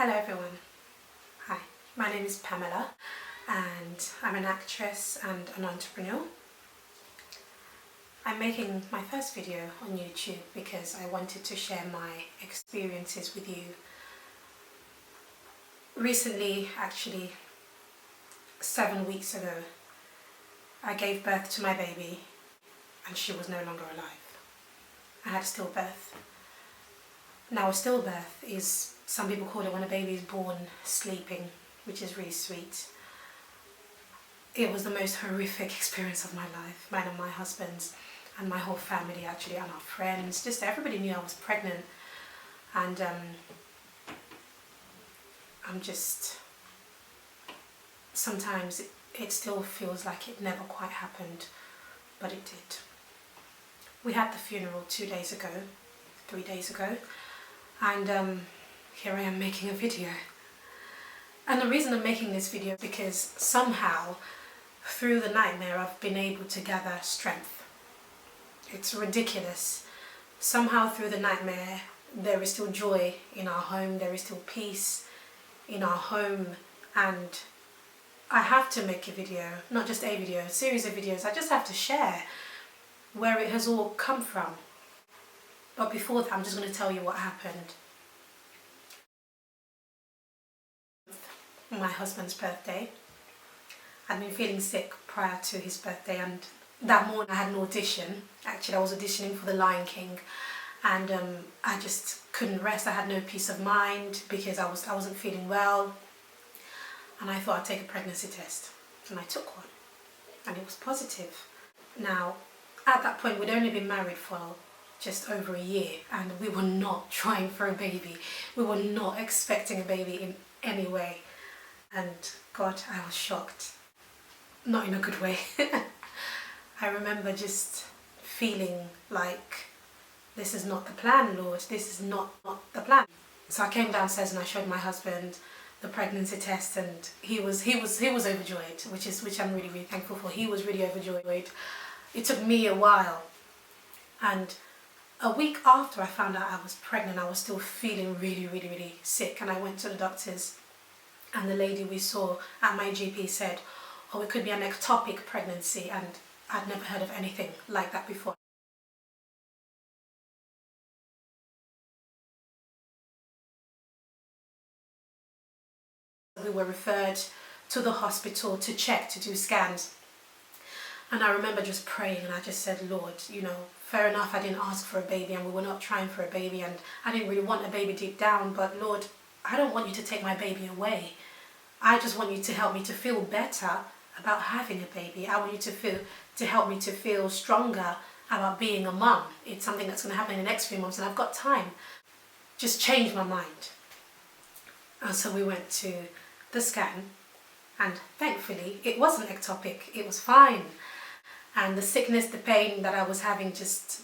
Hello everyone. Hi, my name is Pamela and I'm an actress and an entrepreneur. I'm making my first video on YouTube because I wanted to share my experiences with you. Recently, actually 7 weeks ago, I gave birth to my baby and she was no longer alive. I had stillbirth. Now a stillbirth is, some people call it when a baby is born sleeping, which is really sweet. It was the most horrific experience of my life, mine and my husband's, and my whole family actually, and our friends, just everybody knew I was pregnant. And I'm just, sometimes it still feels like it never quite happened, but it did. We had the funeral 3 days ago, and here I am making a video. And the reason I'm making this video is because somehow through the nightmare I've been able to gather strength. It's ridiculous. Somehow through the nightmare there is still joy in our home, there is still peace in our home, and I have to make a video, not just a video, a series of videos. I just have to share where it has all come from. But before that, I'm just going to tell you what happened. My husband's birthday. I'd been feeling sick prior to his birthday, and that morning I had an audition. Actually, I was auditioning for The Lion King, and I just couldn't rest. I had no peace of mind because I wasn't feeling well, and I thought I'd take a pregnancy test, and I took one, and it was positive. Now, at that point, we'd only been married for just over a year, and we were not trying for a baby. We were not expecting a baby in any way. And God, I was shocked. Not in a good way. I remember just feeling like, this is not the plan, Lord. This is not the plan. So I came downstairs and I showed my husband the pregnancy test, and he was overjoyed, which I'm really thankful for. He was really overjoyed. It took me a while, and a week after I found out I was pregnant, I was still feeling really sick, and I went to the doctors, and the lady we saw at my GP said, oh, it could be an ectopic pregnancy, and I'd never heard of anything like that before. We were referred to the hospital to check, to do scans. And I remember just praying, and I just said, Lord, fair enough, I didn't ask for a baby, and we were not trying for a baby, and I didn't really want a baby deep down, but Lord, I don't want you to take my baby away. I just want you to help me to feel better about having a baby. I want you to help me to feel stronger about being a mum. It's something that's going to happen in the next few months, and I've got time. Just change my mind. And so we went to the scan, and thankfully it wasn't ectopic, it was fine. And the sickness, the pain that I was having just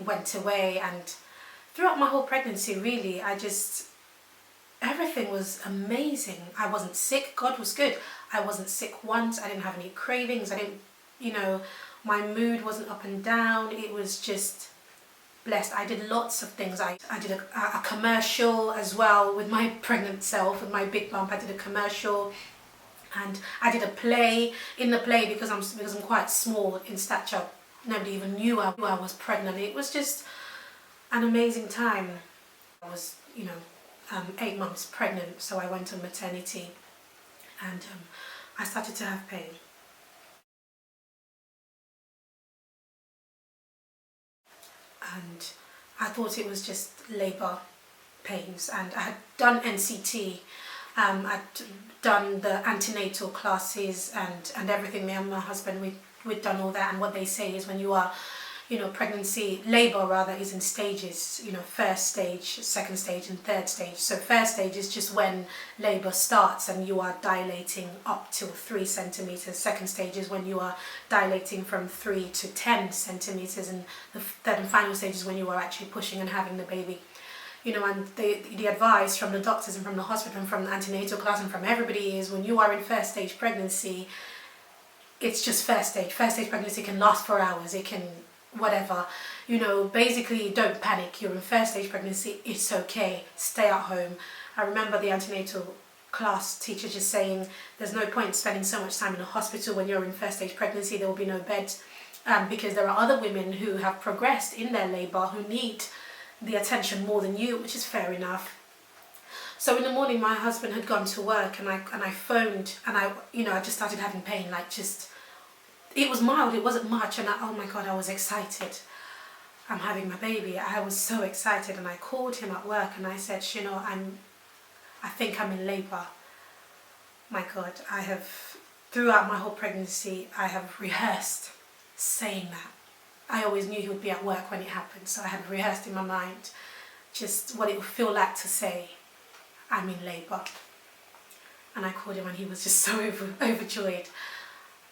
went away, and throughout my whole pregnancy, really, everything was amazing. I wasn't sick. God was good. I wasn't sick once. I didn't have any cravings. My mood wasn't up and down. It was just blessed. I did lots of things. I did a commercial as well with my pregnant self, with my big bump. I did a commercial. And I did a play. In the play, because I'm quite small in stature, nobody even knew I was pregnant. It was just an amazing time. I was, 8 months pregnant, so I went on maternity, and I started to have pain. And I thought it was just labour pains, and I had done NCT. I'd done the antenatal classes and everything. Me and my husband, we'd done all that, and what they say is when you are, labour rather, is in stages, first stage, second stage and third stage. So first stage is just when labour starts and you are dilating up to 3 centimetres. Second stage is when you are dilating from 3 to 10 centimetres, and the third and final stage is when you are actually pushing and having the baby. And the advice from the doctors and from the hospital and from the antenatal class and from everybody is, when you are in first stage pregnancy, it's just first stage. First stage pregnancy can last for hours, it can whatever. Basically don't panic. You're in first stage pregnancy, it's okay. Stay at home I remember the antenatal class teacher just saying there's no point spending so much time in a hospital when you're in first stage pregnancy. There will be no beds, because there are other women who have progressed in their labour who need the attention more than you, which is fair enough. So in the morning, my husband had gone to work, and I phoned, and I just started having pain, it was mild, it wasn't much, and oh my God, I was excited. I'm having my baby. I was so excited, and I called him at work, and I said, I think I'm in labour. My God, throughout my whole pregnancy, I have rehearsed saying that. I always knew he would be at work when it happened, so I had rehearsed in my mind just what it would feel like to say, I'm in labour. And I called him, and he was just so overjoyed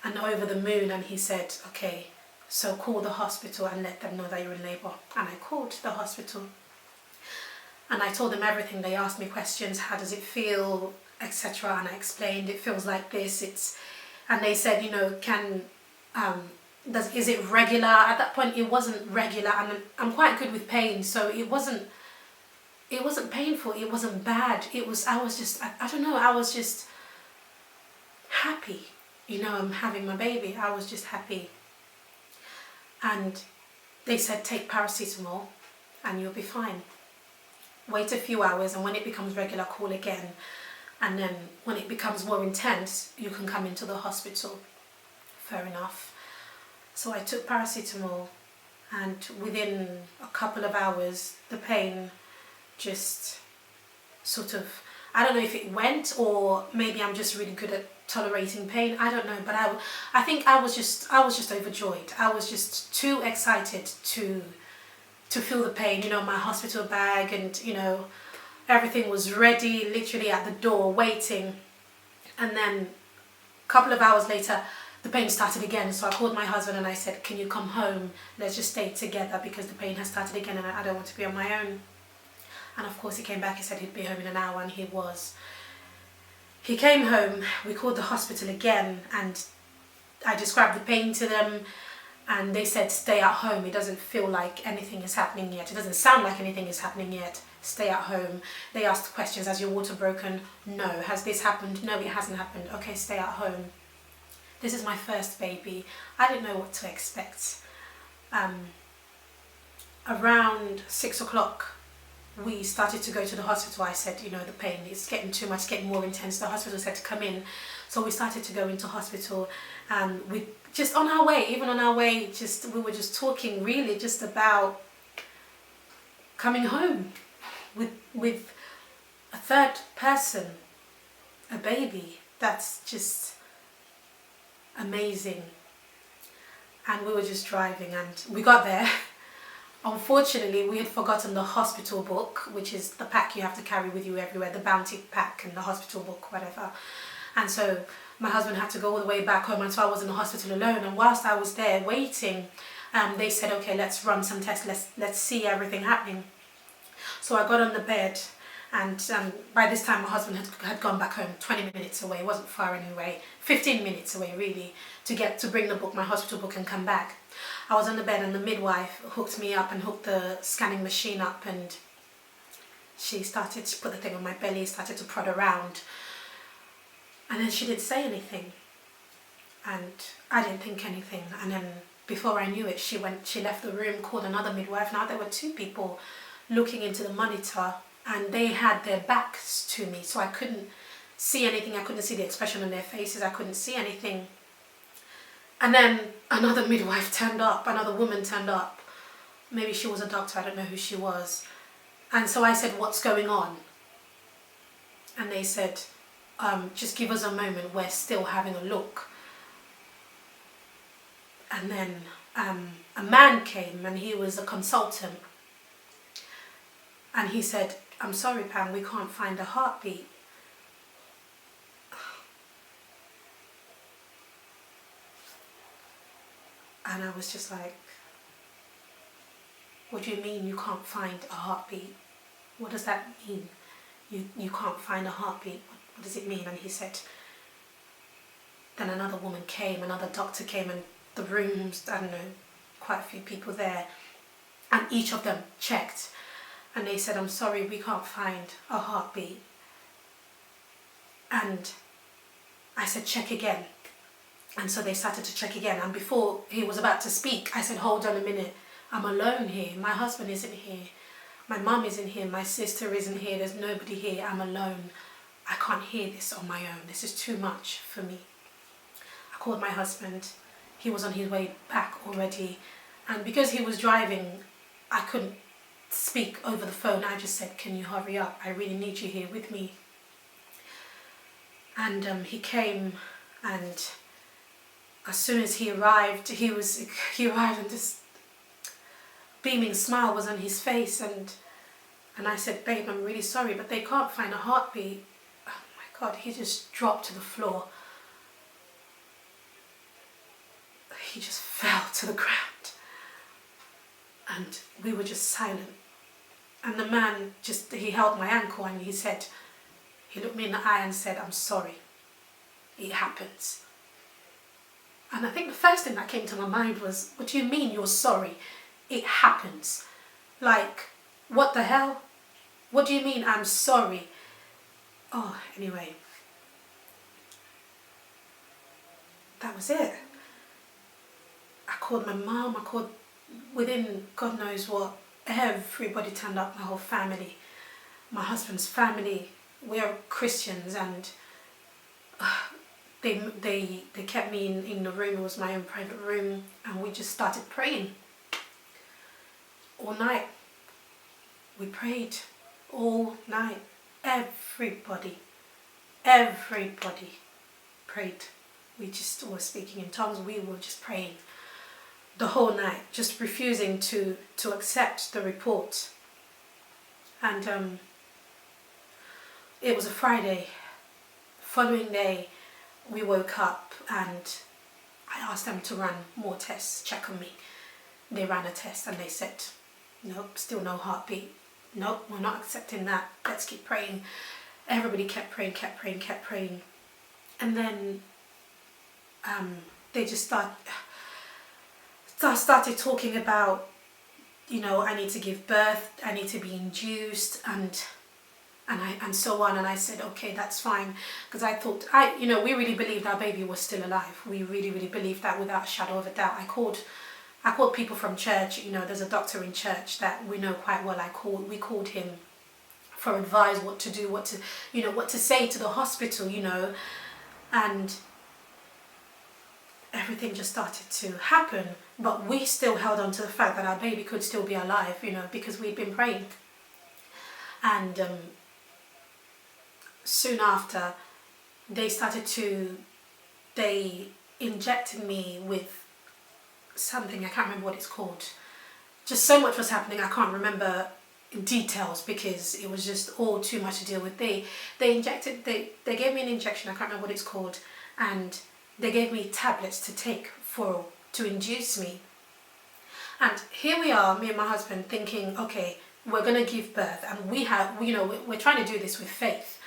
and over the moon, and he said, okay, so call the hospital and let them know that you're in labour. And I called the hospital, and I told them everything. They asked me questions, how does it feel, etc. And I explained, it feels like this, and they said, is it regular? At that point it wasn't regular, and I'm quite good with pain, so it wasn't painful, it wasn't bad. I was just happy. I'm having my baby. I was just happy. And they said, take paracetamol and you'll be fine. Wait a few hours, and when it becomes regular, call again. And then when it becomes more intense, you can come into the hospital. Fair enough. So I took paracetamol, and within a couple of hours, the pain just sort of, I don't know if it went, or maybe I'm just really good at tolerating pain. I don't know, but I think I was just overjoyed. I was just too excited to feel the pain. My hospital bag, and everything was ready, literally at the door waiting. And then a couple of hours later, the pain started again. So I called my husband and I said, can you come home? Let's just stay together, because the pain has started again and I don't want to be on my own. And of course he came back. He said he'd be home in an hour, and he was. He came home, we called the hospital again, and I described the pain to them, and they said, stay at home. It doesn't feel like anything is happening yet. It doesn't sound like anything is happening yet. Stay at home. They asked questions. Has your water broken? No. Has this happened? No, it hasn't happened. Okay, stay at home. This is my first baby. I didn't know what to expect. Around 6 o'clock, we started to go to the hospital. I said, the pain is getting too much, getting more intense. The hospital said to come in. So we started to go into hospital, and we just on our way, we were just talking really just about coming home with a third person, a baby. That's just amazing. And we were just driving, and we got there. Unfortunately, we had forgotten the hospital book, which is the pack you have to carry with you everywhere, the bounty pack and the hospital book, whatever. And so my husband had to go all the way back home, and so I was in the hospital alone. And whilst I was there waiting, they said, okay, let's run some tests, let's see everything happening. So I got on the bed, and by this time my husband had gone back home, 20 minutes away. It wasn't far anyway, 15 minutes away really, to bring the book, my hospital book, and come back. I was on the bed, and the midwife hooked me up and hooked the scanning machine up, and she started to put the thing on my belly, started to prod around, and then she didn't say anything, and I didn't think anything. And then before I knew it, she left the room, called another midwife. Now there were two people looking into the monitor, and they had their backs to me, so I couldn't see anything. I couldn't see the expression on their faces. I couldn't see anything. And then another midwife turned up, another woman turned up. Maybe she was a doctor, I don't know who she was. And so I said, what's going on? And they said, just give us a moment, we're still having a look. And then a man came, and he was a consultant. And he said, I'm sorry, Pam, we can't find a heartbeat. And I was just like, what do you mean you can't find a heartbeat? What does that mean? You can't find a heartbeat. What does it mean? And he said, then another woman came, another doctor came, and the rooms, I don't know, quite a few people there. And each of them checked. And they said, I'm sorry, we can't find a heartbeat. And I said, check again. And so they started to check again. And before he was about to speak, I said, hold on a minute. I'm alone here. My husband isn't here. My mum isn't here. My sister isn't here. There's nobody here. I'm alone. I can't hear this on my own. This is too much for me. I called my husband. He was on his way back already. And because he was driving, I couldn't speak over the phone. I just said, can you hurry up? I really need you here with me. And he came, and as soon as he arrived, he arrived and this beaming smile was on his face, and I said, babe, I'm really sorry, but they can't find a heartbeat. Oh my God, he just dropped to the floor. He just fell to the ground. And we were just silent. And the man he held my ankle and he looked me in the eye and said, I'm sorry. It happens. And I think the first thing that came to my mind was, what do you mean you're sorry? It happens. Like, what the hell? What do you mean I'm sorry? Oh, anyway. That was it. I called my mum, within God knows what, everybody turned up, my whole family, my husband's family. We're Christians, and they kept me in the room. It was my own private room, and we just started praying all night. We prayed all night. Everybody prayed. We just were speaking in tongues. We were just praying the whole night, just refusing to accept the report. And it was a Friday. Following day, we woke up and I asked them to run more tests, check on me. They ran a test and they said, nope, still no heartbeat. Nope, we're not accepting that. Let's keep praying. Everybody kept praying. And then they just started talking about, I need to give birth, I need to be induced, and so on. And I said, okay, that's fine, because I thought, we really believed our baby was still alive. We really, really believed that without a shadow of a doubt. I called people from church. There's a doctor in church that we know quite well. We called him for advice, what to do, what to say to the hospital, and everything just started to happen. But we still held on to the fact that our baby could still be alive, because we'd been praying. And soon after, they injected me with something, I can't remember what it's called. Just so much was happening, I can't remember details because it was just all too much to deal with. They gave me an injection, I can't remember what it's called, and they gave me tablets to take to induce me. And here we are, me and my husband, thinking, okay, we're going to give birth, and we're trying to do this with faith.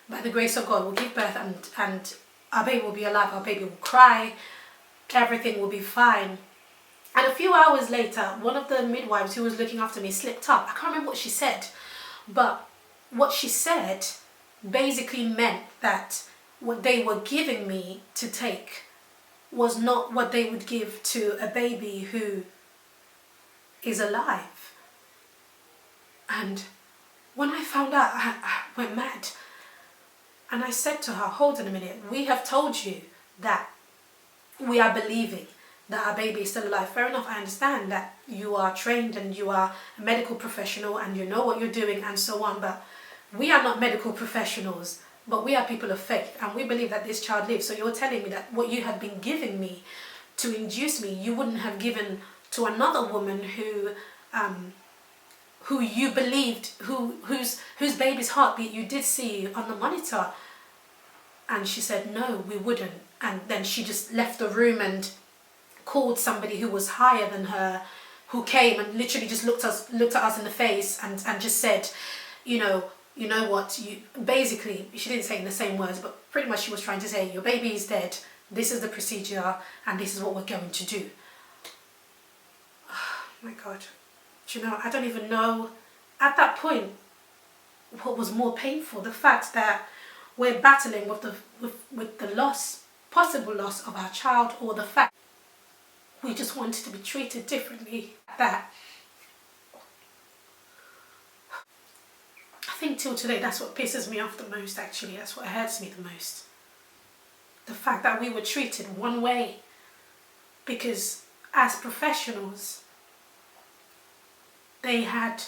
By the grace of God, we'll give birth, and our baby will be alive, our baby will cry, everything will be fine. And a few hours later, one of the midwives who was looking after me slipped up. I can't remember what she said, but what she said basically meant that what they were giving me to take was not what they would give to a baby who is alive. And when I found out, I went mad. And I said to her, hold on a minute, we have told you that we are believing that our baby is still alive. Fair enough, I understand that you are trained and you are a medical professional and you know what you're doing and so on, but we are not medical professionals, but we are people of faith and we believe that this child lives. So you're telling me that what you had been giving me to induce me, you wouldn't have given to another woman who you believed, whose baby's heartbeat you did see on the monitor. And she said, no, we wouldn't. And then she just left the room and called somebody who was higher than her, who came and literally just looked at us in the face and just said, you know what, basically, she didn't say it in the same words, but pretty much she was trying to say, your baby is dead, this is the procedure, and this is what we're going to do. Oh my God. Do you know, I don't even know, at that point, what was more painful, the fact that we're battling with the possible loss of our child, or the fact we just wanted to be treated differently. That, I think till today, that's what pisses me off the most, actually. That's what hurts me the most. The fact that we were treated one way, because as professionals, they had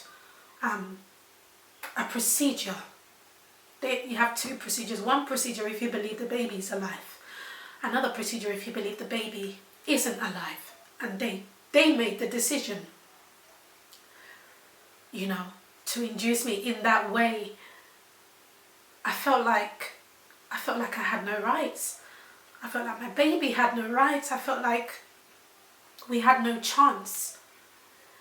a procedure. You have two procedures. One procedure if you believe the baby is alive. Another procedure if you believe the baby isn't alive. And they made the decision, you know, to induce me in that way. I felt like I had no rights. I felt like my baby had no rights. I felt like we had no chance.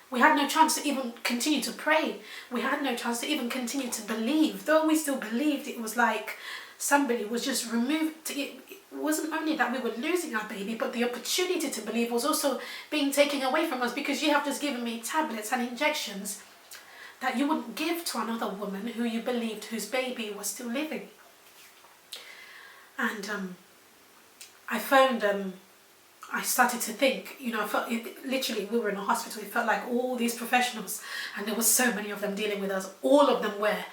We had no chance to even continue to pray. We had no chance to even continue to believe. Though we still believed, it was like somebody was just removed. It wasn't only that we were losing our baby, but the opportunity to believe was also being taken away from us, because you have just given me tablets and injections that you wouldn't give to another woman who you believed, whose baby was still living. And I phoned I started to think, you know, literally we were in a hospital. It felt like all these professionals, and there were so many of them dealing with us, all of them were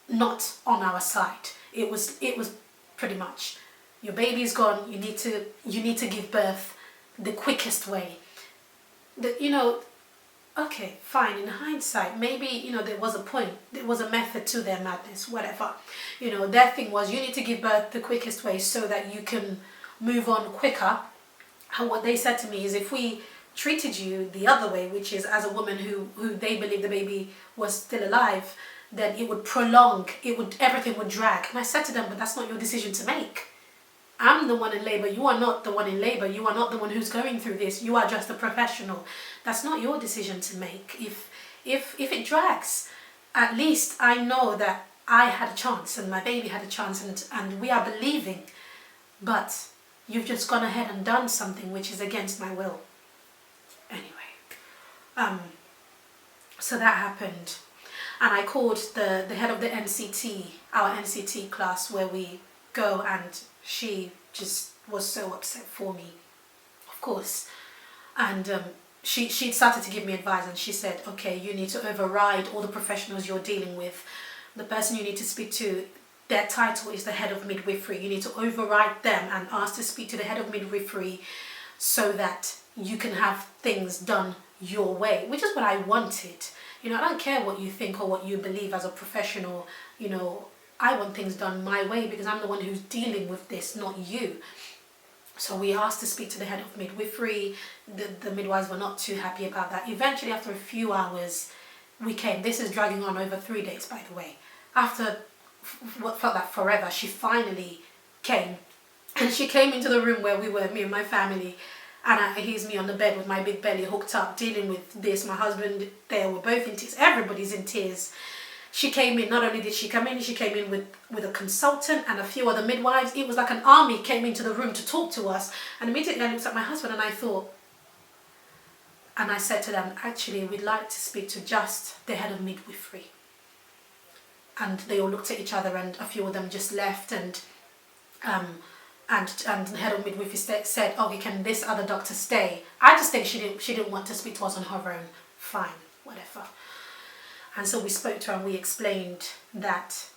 not on our side. It was pretty much, your baby's gone, you need to give birth the quickest way. You know, okay, fine, in hindsight, maybe, you know, there was a point, there was a method to their madness, whatever. You know, their thing was, you need to give birth the quickest way so that you can move on quicker. And what they said to me is, if we treated you the other way, which is as a woman who they believed the baby was still alive, then it would prolong, everything would drag. And I said to them, but that's not your decision to make. I'm the one in labour, you are not the one in labour, you are not the one who's going through this, you are just a professional. That's not your decision to make. If it drags, at least I know that I had a chance and my baby had a chance, and we are believing. But you've just gone ahead and done something which is against my will. Anyway, so that happened. And I called the head of the NCT, our NCT class where we go, and she just was so upset for me, of course. And she started to give me advice, and she said, okay, you need to override all the professionals you're dealing with. The person you need to speak to, their title is the head of midwifery. You need to override them and ask to speak to the head of midwifery so that you can have things done your way, which is what I wanted. You know, I don't care what you think or what you believe as a professional. You know, I want things done my way because I'm the one who's dealing with this, not you. So we asked to speak to the head of midwifery. The midwives were not too happy about that. Eventually, after a few hours, we came. This is dragging on over 3 days, by the way. After what felt like forever, she finally came. And she came into the room where we were, me and my family. And here's me on the bed with my big belly hooked up, dealing with this. My husband there, we're both in tears. Everybody's in tears. She came in, not only did she come in, she came in with a consultant and a few other midwives. It was like an army came into the room to talk to us. And immediately I looked at my husband and I thought, and I said to them, actually, we'd like to speak to just the head of midwifery. And they all looked at each other, and a few of them just left, and the head of midwifery said, okay, can this other doctor stay? I just think she didn't want to speak to us on her own. Fine, whatever. And so we spoke to her and we explained that